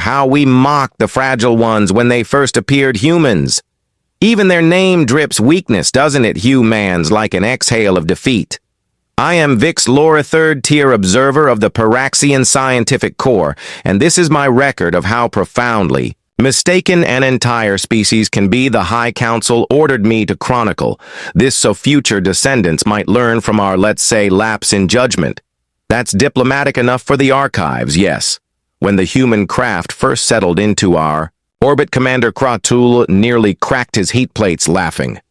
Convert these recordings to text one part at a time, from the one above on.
how we mocked the fragile ones when they first appeared humans. Even their name drips weakness, doesn't it, humans, like an exhale of defeat. I am Vix Laura, third-tier observer of the Pyraxian Scientific Corps, and this is my record of how profoundly mistaken an entire species can be. The High Council ordered me to chronicle this so future descendants might learn from our, let's say, lapse in judgment. That's diplomatic enough for the archives, yes. When the human craft first settled into our orbit, Commander Kratul nearly cracked his heat plates laughing.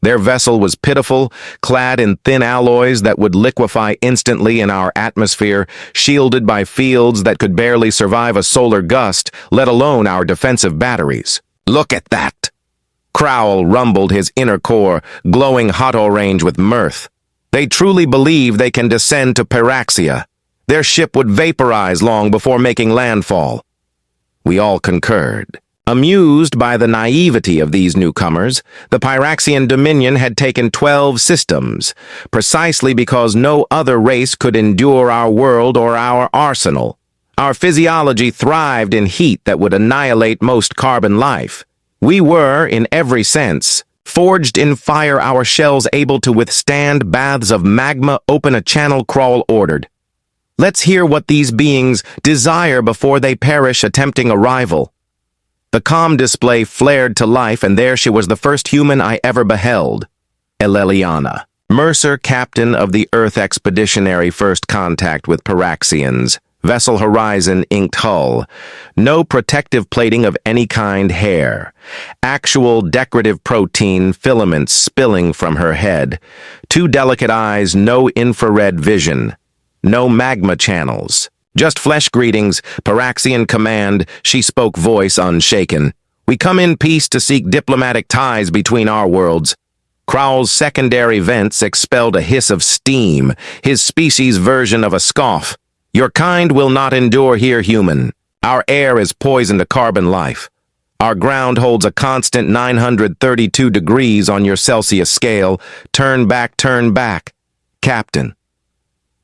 Their vessel was pitiful, clad in thin alloys that would liquefy instantly in our atmosphere, shielded by fields that could barely survive a solar gust, let alone our defensive batteries. Look at that! Crowl rumbled, his inner core glowing hot orange with mirth. They truly believe they can descend to Pyraxia. Their ship would vaporize long before making landfall. We all concurred. Amused by the naivety of these newcomers, the Pyraxian Dominion had taken 12 systems, precisely because no other race could endure our world or our arsenal. Our physiology thrived in heat that would annihilate most carbon life. We were, in every sense, forged in fire, our shells able to withstand baths of magma. Open a channel, Crowl ordered. Let's hear what these beings desire before they perish attempting arrival. The comm display flared to life, and there she was, the first human I ever beheld. Elliana Mercer, captain of the Earth Expeditionary First Contact with Pyraxians. Vessel Horizon inked hull. No protective plating of any kind, hair. Actual decorative protein filaments spilling from her head. 2 delicate eyes, no infrared vision. No magma channels. Just flesh. Greetings, Pyraxian command, she spoke, voice unshaken. We come in peace to seek diplomatic ties between our worlds. Crowl's secondary vents expelled a hiss of steam, his species' version of a scoff. Your kind will not endure here, human. Our air is poison to carbon life. Our ground holds a constant 932 degrees on your Celsius scale. Turn back, Captain.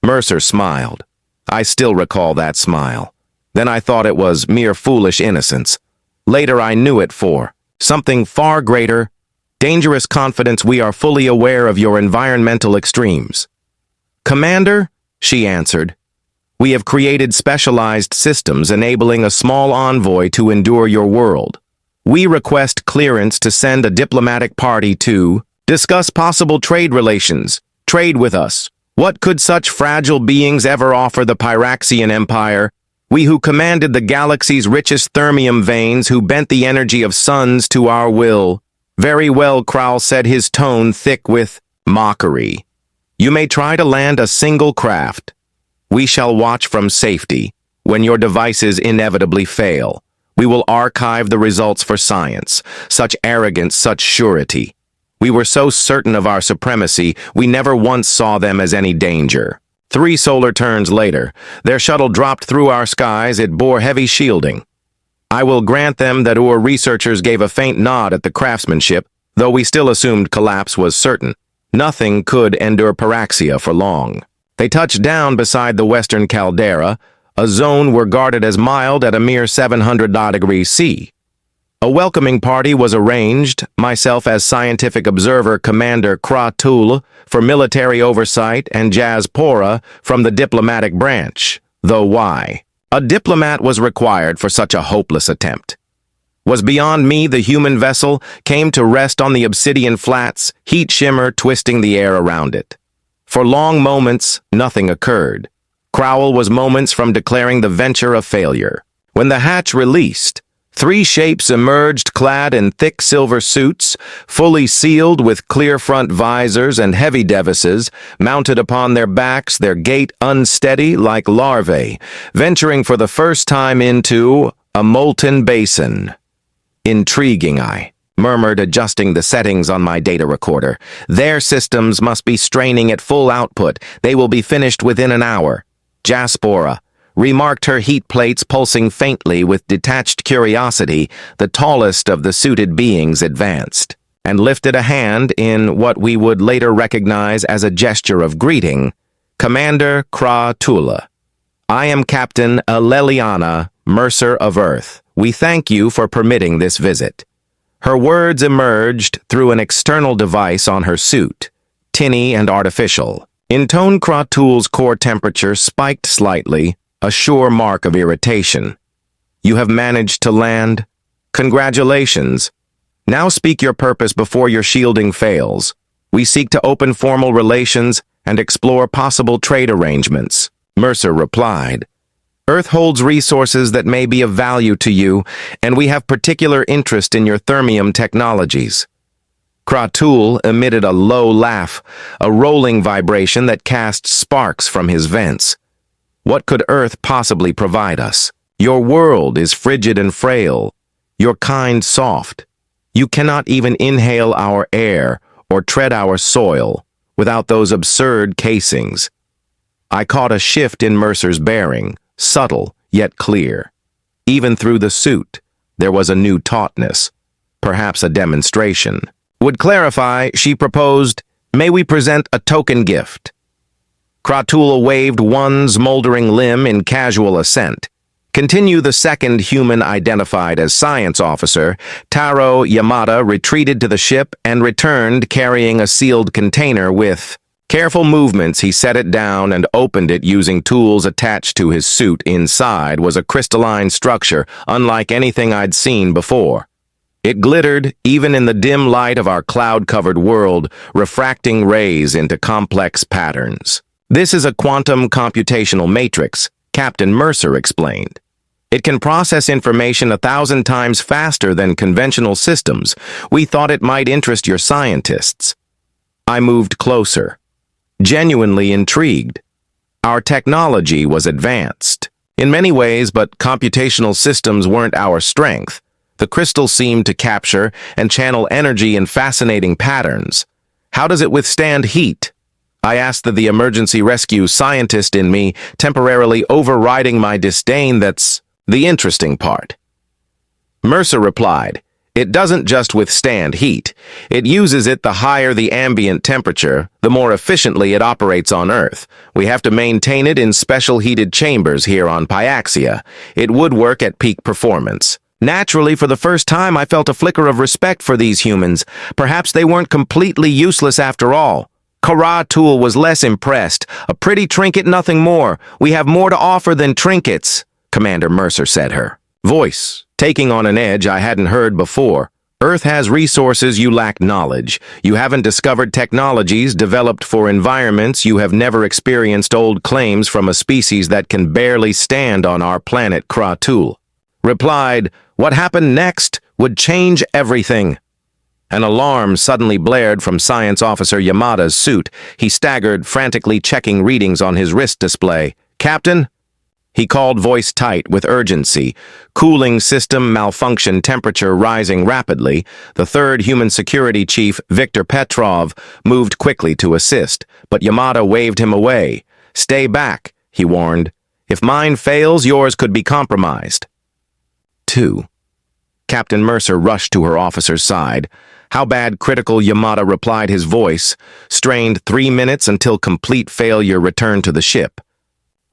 Mercer smiled. I still recall that smile. Then I thought it was mere foolish innocence. Later I knew it for something far greater, dangerous confidence. We are fully aware of your environmental extremes. Commander, she answered, we have created specialized systems enabling a small envoy to endure your world. We request clearance to send a diplomatic party to discuss possible trade relations. Trade with us. What could such fragile beings ever offer the Pyraxian Empire? We who commanded the galaxy's richest thermium veins, who bent the energy of suns to our will. Very well, Crowl said, his tone thick with mockery. You may try to land a single craft. We shall watch from safety. When your devices inevitably fail, we will archive the results for science. Such arrogance, such surety. We were so certain of our supremacy, we never once saw them as any danger. 3 solar turns later, their shuttle dropped through our skies. It bore heavy shielding. I will grant them that our researchers gave a faint nod at the craftsmanship, though we still assumed collapse was certain. Nothing could endure Pyraxia for long. They touched down beside the western caldera, a zone regarded as mild at a mere 700 degrees C. A welcoming party was arranged, myself as scientific observer, Commander Kratul for military oversight, and Jaspora from the diplomatic branch. Though why a diplomat was required for such a hopeless attempt was beyond me. The human vessel came to rest on the obsidian flats, heat shimmer twisting the air around it. For long moments, nothing occurred. Crowl was moments from declaring the venture a failure. When the hatch released, 3 shapes emerged, clad in thick silver suits, fully sealed with clear front visors and heavy devices, mounted upon their backs, their gait unsteady like larvae, venturing for the first time into a molten basin. Intriguing, I murmured, adjusting the settings on my data recorder. Their systems must be straining at full output. They will be finished within an hour. Jaspora remarked, her heat plates pulsing faintly with detached curiosity. The tallest of the suited beings advanced and lifted a hand in what we would later recognize as a gesture of greeting. Commander Kra Tula. I am Captain Elliana Mercer of Earth. We thank you for permitting this visit. Her words emerged through an external device on her suit, tinny and artificial. In tone, Kratool's core temperature spiked slightly, a sure mark of irritation. You have managed to land? Congratulations. Now speak your purpose before your shielding fails. We seek to open formal relations and explore possible trade arrangements. Mercer replied. Earth holds resources that may be of value to you, and we have particular interest in your thermium technologies. Kratool emitted a low laugh, a rolling vibration that cast sparks from his vents. What could Earth possibly provide us? Your world is frigid and frail, your kind soft. You cannot even inhale our air or tread our soil without those absurd casings. I caught a shift in Mercer's bearing, subtle yet clear. Even through the suit, there was a new tautness, perhaps a demonstration. Would clarify, she proposed, may we present a token gift? Kratool waved one smoldering limb in casual assent. Continue. The second human identified as science officer, Taro Yamada, retreated to the ship and returned carrying a sealed container with careful movements. He set it down and opened it using tools attached to his suit. Inside was a crystalline structure, unlike anything I'd seen before. It glittered, even in the dim light of our cloud-covered world, refracting rays into complex patterns. This is a quantum computational matrix, Captain Mercer explained. It can process information 1,000 times faster than conventional systems. We thought it might interest your scientists. I moved closer, genuinely intrigued. Our technology was advanced in many ways, but computational systems weren't our strength. The crystal seemed to capture and channel energy in fascinating patterns. How does it withstand heat? I asked the emergency rescue scientist in me, temporarily overriding my disdain. That's the interesting part. Mercer replied, it doesn't just withstand heat. It uses it. The higher the ambient temperature, the more efficiently it operates on Earth. We have to maintain it in special heated chambers here on Pyraxia. It would work at peak performance. Naturally, for the first time, I felt a flicker of respect for these humans. Perhaps they weren't completely useless after all. Kratool was less impressed. A pretty trinket, nothing more. We have more to offer than trinkets, Commander Mercer said, her voice taking on an edge I hadn't heard before. Earth has resources you lack knowledge. You haven't discovered technologies developed for environments you have never experienced. Old claims from a species that can barely stand on our planet. Kratool replied, what happened next would change everything. An alarm suddenly blared from Science Officer Yamada's suit. He staggered, frantically checking readings on his wrist display. Captain? He called, voice tight with urgency. Cooling system malfunction, temperature rising rapidly. The third human security chief, Victor Petrov, moved quickly to assist, but Yamada waved him away. Stay back, he warned. If mine fails, yours could be compromised. 2. Captain Mercer rushed to her officer's side. How bad? Critical, Yamada replied, his voice strained. 3 minutes until complete failure. Return to the ship.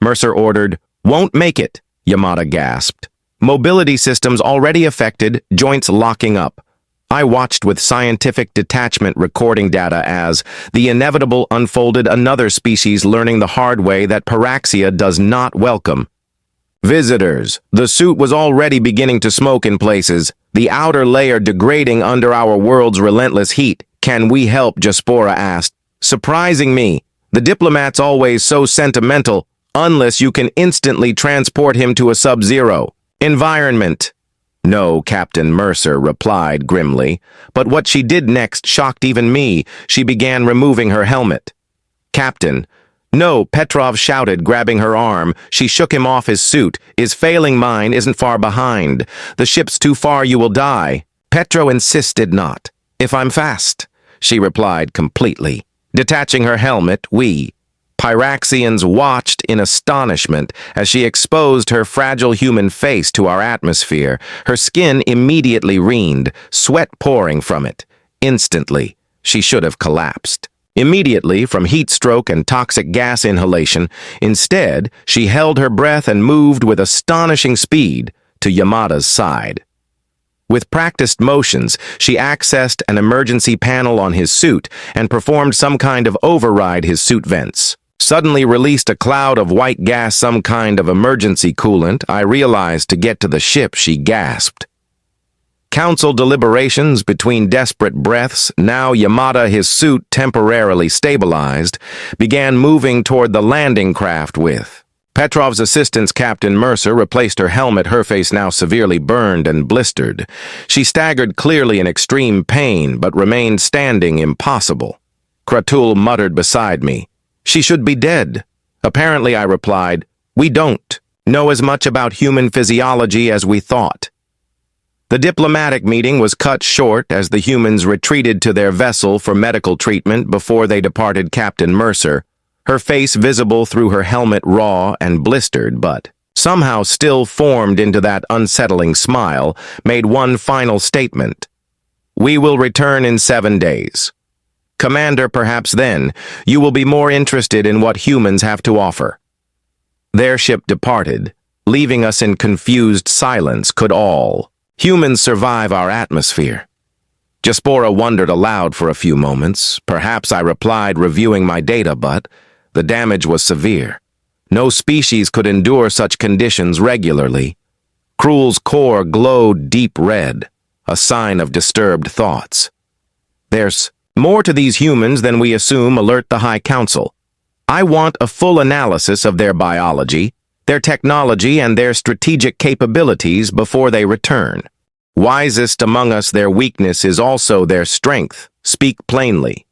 Mercer ordered. Won't make it, Yamada gasped. Mobility systems already affected, joints locking up. I watched with scientific detachment, recording data as the inevitable unfolded. Another species learning the hard way that Pyraxia does not welcome. Visitors. The suit was already beginning to smoke in places, the outer layer degrading under our world's relentless heat. Can we help? Jaspora asked. Surprising me. The diplomat's always so sentimental, unless you can instantly transport him to a sub-zero environment. No, Captain Mercer replied grimly, but what she did next shocked even me. She began removing her helmet. Captain. No, Petrov shouted, grabbing her arm. She shook him off his suit. Is failing. Mine isn't far behind. The ship's too far. You will die. Petro insisted not. If I'm fast, she replied completely. Detaching her helmet, we Pyraxians watched in astonishment as she exposed her fragile human face to our atmosphere. Her skin immediately reened, sweat pouring from it. Instantly, she should have collapsed. Immediately, from heat stroke and toxic gas inhalation, instead, she held her breath and moved with astonishing speed to Yamada's side. With practiced motions, she accessed an emergency panel on his suit and performed some kind of override his suit vents. Suddenly released a cloud of white gas, some kind of emergency coolant. I realized to get to the ship, she gasped. Council deliberations between desperate breaths, now Yamada, his suit temporarily stabilized, began moving toward the landing craft with. Petrov's assistant, Captain Mercer, replaced her helmet, her face now severely burned and blistered. She staggered, clearly in extreme pain, but remained standing, impossible. Kratul muttered beside me, "She should be dead." Apparently, I replied, "We don't know as much about human physiology as we thought." The diplomatic meeting was cut short as the humans retreated to their vessel for medical treatment before they departed. Captain Mercer, her face visible through her helmet, raw and blistered, but somehow still formed into that unsettling smile, made one final statement. "We will return in 7 days. Commander, perhaps then you will be more interested in what humans have to offer." Their ship departed, leaving us in confused silence. Could all humans survive our atmosphere? Jaspora wondered aloud for a few moments. Perhaps, I replied, reviewing my data, but the damage was severe. No species could endure such conditions regularly. Krul's core glowed deep red, a sign of disturbed thoughts. "There's more to these humans than we assume," alert the High Council. "I want a full analysis of their biology, their technology, and their strategic capabilities before they return. Wisest among us, their weakness is also their strength. Speak plainly."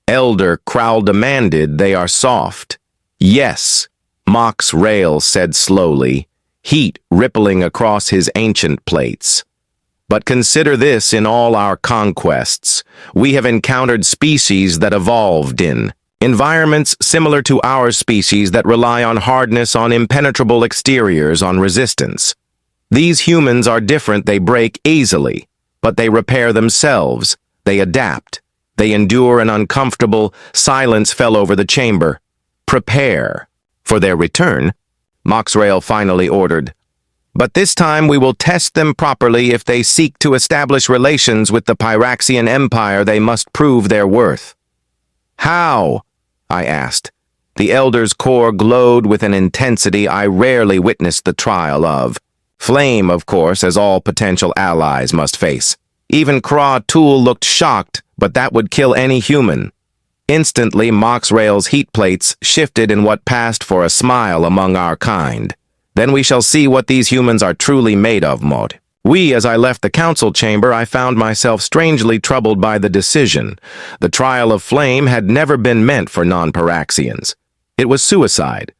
Elder Crowl demanded. "They are soft." "Yes," Mox Rail said slowly, heat rippling across his ancient plates. "But consider this: in all our conquests, we have encountered species that evolved in environments similar to our species that rely on hardness, on impenetrable exteriors, on resistance. These humans are different. They break easily, but they repair themselves. They adapt. They endure an uncomfortable silence." Fell over the chamber. "Prepare for their return," Moxrail finally ordered. "But this time we will test them properly. If they seek to establish relations with the Pyraxian Empire, they must prove their worth." "How?" I asked. The Elder's core glowed with an intensity I rarely witnessed the trial of. Flame, of course, as all potential allies must face. Even Kratul looked shocked, but that would kill any human. Instantly, Moxrail's heat plates shifted in what passed for a smile among our kind. "Then we shall see what these humans are truly made of, Mod." As I left the council chamber, I found myself strangely troubled by the decision. The trial of flame had never been meant for non-Pyraxians. It was suicide.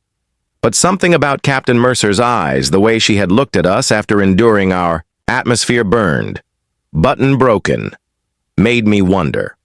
But something about Captain Mercer's eyes, the way she had looked at us after enduring our atmosphere burned, button broken, made me wonder.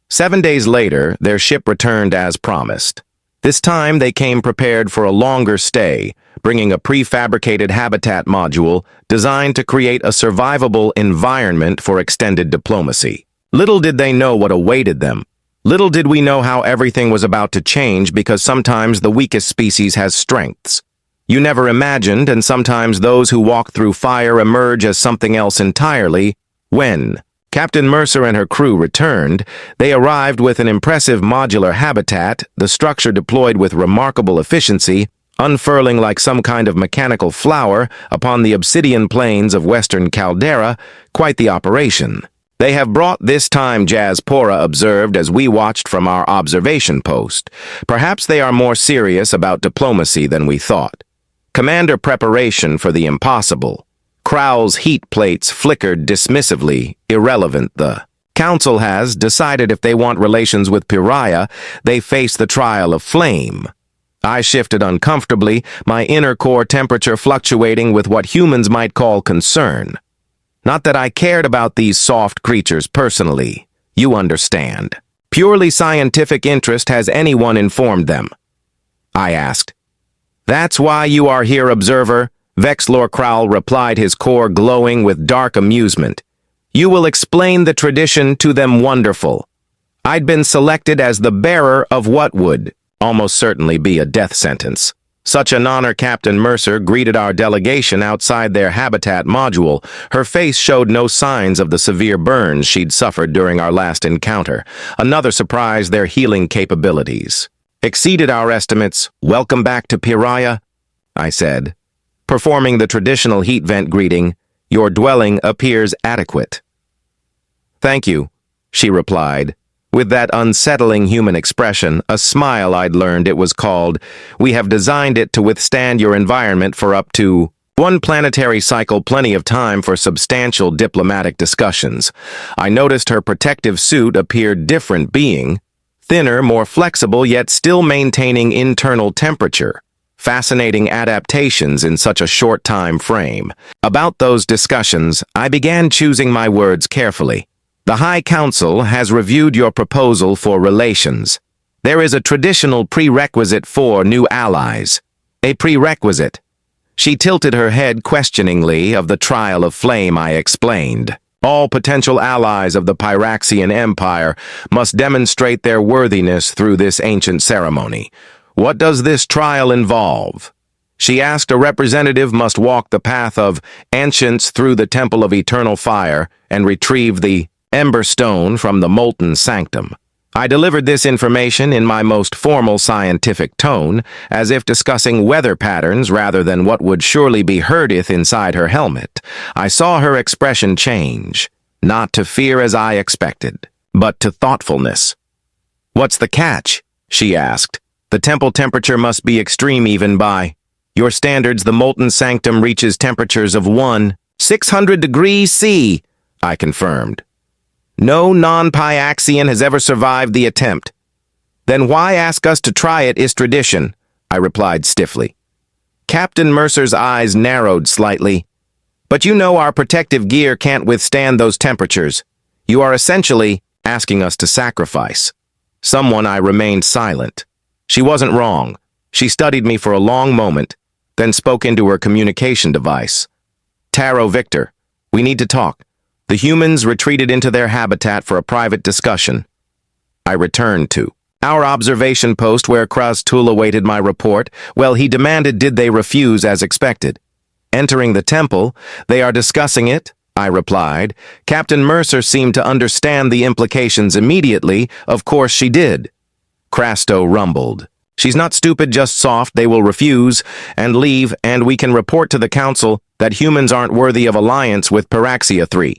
7 days later, their ship returned as promised. This time they came prepared for a longer stay, bringing a prefabricated habitat module designed to create a survivable environment for extended diplomacy. Little did they know what awaited them. Little did we know how everything was about to change, because sometimes the weakest species has strengths you never imagined, and sometimes those who walk through fire emerge as something else entirely. When Captain Mercer and her crew returned, they arrived with an impressive modular habitat, the structure deployed with remarkable efficiency, unfurling like some kind of mechanical flower upon the obsidian plains of western Caldera. Quite the operation. "They have brought this time," Jaspora observed as we watched from our observation post. "Perhaps they are more serious about diplomacy than we thought." Commander, preparation for the impossible. Crowl's heat plates flickered dismissively. "Irrelevant. The Council has decided if they want relations with Pyria, they face the trial of flame." I shifted uncomfortably, my inner core temperature fluctuating with what humans might call concern. Not that I cared about these soft creatures personally. You understand. Purely scientific interest. "Has anyone informed them?" I asked. "That's why you are here, observer," Vexlor Crowl replied, his core glowing with dark amusement. "You will explain the tradition to them. Wonderful." I'd been selected as the bearer of what would almost certainly be a death sentence. Such an honor. Captain Mercer greeted our delegation outside their habitat module. Her face showed no signs of the severe burns she'd suffered during our last encounter. Another surprise, their healing capabilities exceeded our estimates. "Welcome back to Pyraia," I said, performing the traditional heat vent greeting. "Your dwelling appears adequate." "Thank you," she replied, with that unsettling human expression, a smile I'd learned it was called. "We have designed it to withstand your environment for up to one planetary cycle, plenty of time for substantial diplomatic discussions." I noticed her protective suit appeared different, being thinner, more flexible, yet still maintaining internal temperature. Fascinating adaptations in such a short time frame. About those discussions, I began choosing my words carefully. "The High Council has reviewed your proposal for relations. There is a traditional prerequisite for new allies." "A prerequisite?" She tilted her head questioningly. "Of the Trial of Flame," I explained. "All potential allies of the Pyraxian Empire must demonstrate their worthiness through this ancient ceremony." "What does this trial involve?" she asked. "A representative must walk the path of ancients through the Temple of Eternal Fire and retrieve the Ember Stone from the molten sanctum." I delivered this information in my most formal scientific tone, as if discussing weather patterns rather than what would surely be Herdith inside her helmet. I saw her expression change, not to fear as I expected, but to thoughtfulness. "What's the catch?" she asked. "The temple temperature must be extreme even by your standards. The molten sanctum reaches temperatures of 1,600 degrees C, I confirmed. "No non-Pyraxian has ever survived the attempt." "Then why ask us to try it is tradition," I replied stiffly. Captain Mercer's eyes narrowed slightly. "But you know our protective gear can't withstand those temperatures. You are essentially asking us to sacrifice someone." I remained silent. She wasn't wrong. She studied me for a long moment, then spoke into her communication device. "Taro Victor, we need to talk." The humans retreated into their habitat for a private discussion. I returned to our observation post where Krastul awaited my report. Well, he demanded did they refuse as expected. "Entering the temple, they are discussing it," I replied. Captain Mercer seemed to understand the implications immediately. "Of course she did." Krasto rumbled. "She's not stupid, just soft. They will refuse and leave, and we can report to the Council that humans aren't worthy of alliance with Pyraxia 3.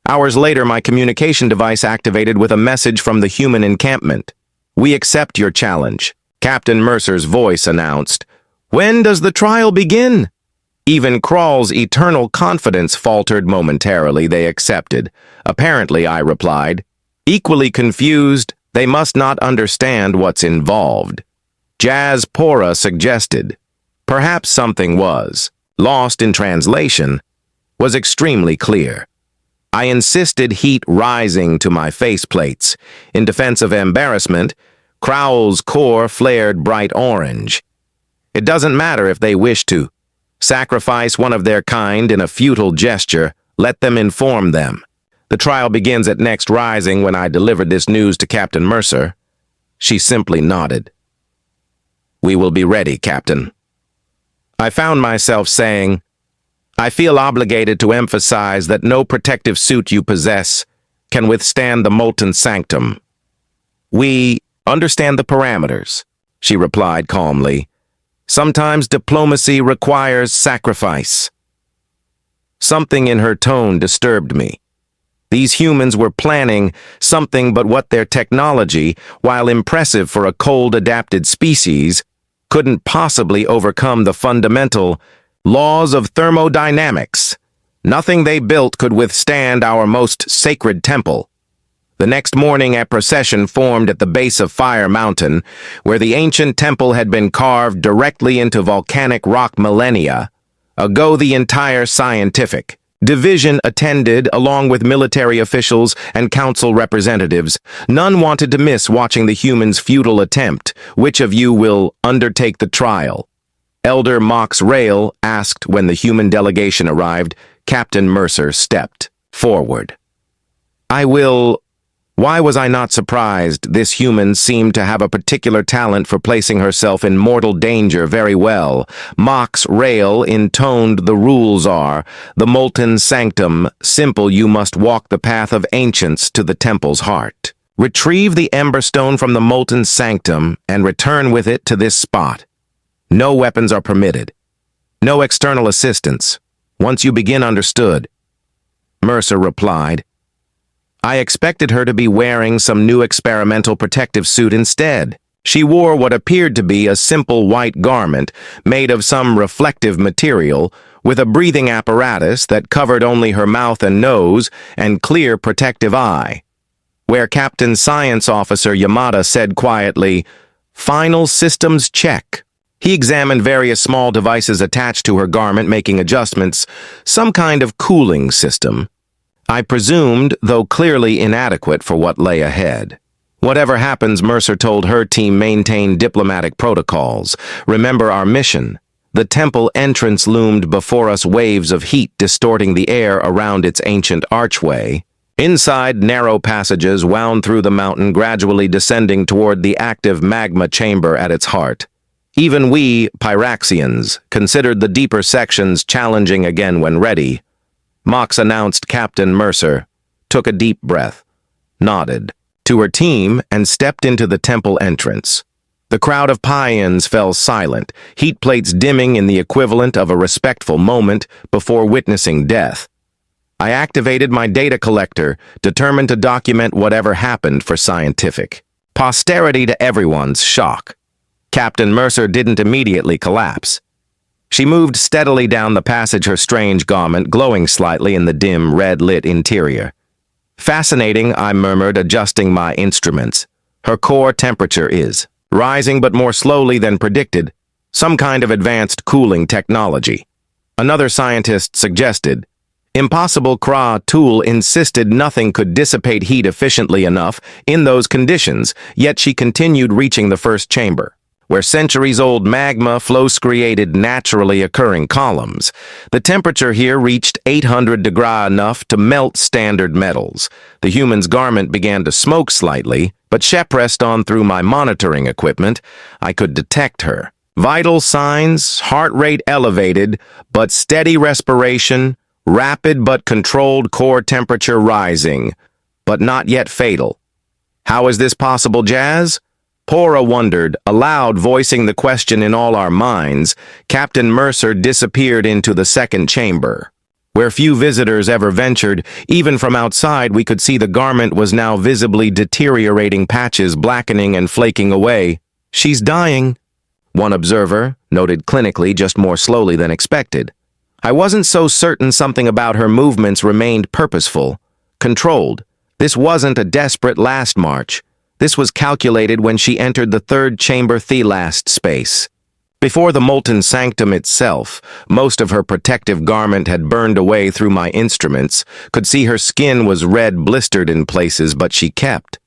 Hours later, my communication device activated with a message from the human encampment. "We accept your challenge," Captain Mercer's voice announced. "When does the trial begin?" Even Krall's eternal confidence faltered momentarily. "They accepted." "Apparently," I replied. Equally confused, "They must not understand what's involved." Jazz Pora suggested. Perhaps something was lost in translation. Was extremely clear. I insisted, heat rising to my faceplates. In defense of embarrassment, Crowell's core flared bright orange. "It doesn't matter if they wish to sacrifice one of their kind in a futile gesture. Let them inform them. The trial begins at next rising." When I delivered this news to Captain Mercer, she simply nodded. "We will be ready, Captain." I found myself saying, "I feel obligated to emphasize that no protective suit you possess can withstand the molten sanctum." "We understand the parameters," she replied calmly. "Sometimes diplomacy requires sacrifice." Something in her tone disturbed me. These humans were planning something, but what their technology, while impressive for a cold-adapted species, couldn't possibly overcome the fundamental laws of thermodynamics. Nothing they built could withstand our most sacred temple. The next morning, a procession formed at the base of Fire Mountain, where the ancient temple had been carved directly into volcanic rock millennia ago. The entire scientific division attended, along with military officials and council representatives. None wanted to miss watching the humans' futile attempt. "Which of you will undertake the trial?" Elder Mox Rail asked when the human delegation arrived. Captain Mercer stepped forward. "I will," Why was I not surprised? This human seemed to have a particular talent for placing herself in mortal danger very well. Mox rail intoned the rules are, the molten sanctum, simple you must walk the path of ancients to the temple's heart. Retrieve the emberstone from the molten sanctum and return with it to this spot. No weapons are permitted. No external assistance. Once you begin, understood. Mercer replied. I expected her to be wearing some new experimental protective suit instead. She wore what appeared to be a simple white garment made of some reflective material with a breathing apparatus that covered only her mouth and nose and clear protective eye. Where Captain Science Officer Yamada said quietly, "Final systems check." He examined various small devices attached to her garment, making adjustments, some kind of cooling system. I presumed, though clearly inadequate for what lay ahead. Whatever happens, Mercer told her team maintain diplomatic protocols. Remember our mission. The temple entrance loomed before us, waves of heat distorting the air around its ancient archway. Inside, narrow passages wound through the mountain, gradually descending toward the active magma chamber at its heart. Even we, Pyraxians, considered the deeper sections challenging again when ready. Mox announced Captain Mercer, took a deep breath, nodded to her team, and stepped into the temple entrance. The crowd of Pyans fell silent, heat plates dimming in the equivalent of a respectful moment before witnessing death. I activated my data collector, determined to document whatever happened for scientific posterity. To everyone's shock, Captain Mercer didn't immediately collapse. She moved steadily down the passage, her strange garment glowing slightly in the dim, red-lit interior. Fascinating, I murmured, adjusting my instruments. Her core temperature is rising, but more slowly than predicted. Some kind of advanced cooling technology. Another scientist suggested. Impossible. Kra Tool insisted nothing could dissipate heat efficiently enough in those conditions, yet she continued reaching the first chamber, where centuries-old magma flows created naturally occurring columns. The temperature here reached 800 degrees, enough to melt standard metals. The human's garment began to smoke slightly, but she pressed on through my monitoring equipment. I could detect her. Vital signs, heart rate elevated, but steady respiration, rapid but controlled core temperature rising, but not yet fatal. How is this possible, Jazz? Pora wondered, aloud voicing the question in all our minds. Captain Mercer disappeared into the second chamber, where few visitors ever ventured. Even from outside, we could see the garment was now visibly deteriorating, patches blackening and flaking away. She's dying, one observer noted clinically, just more slowly than expected. I wasn't so certain. Something about her movements remained purposeful, controlled. This wasn't a desperate last march. This was calculated when she entered the third chamber, the last space. Before the molten sanctum itself, most of her protective garment had burned away through my instruments. Could see her skin was red, blistered in places, but she kept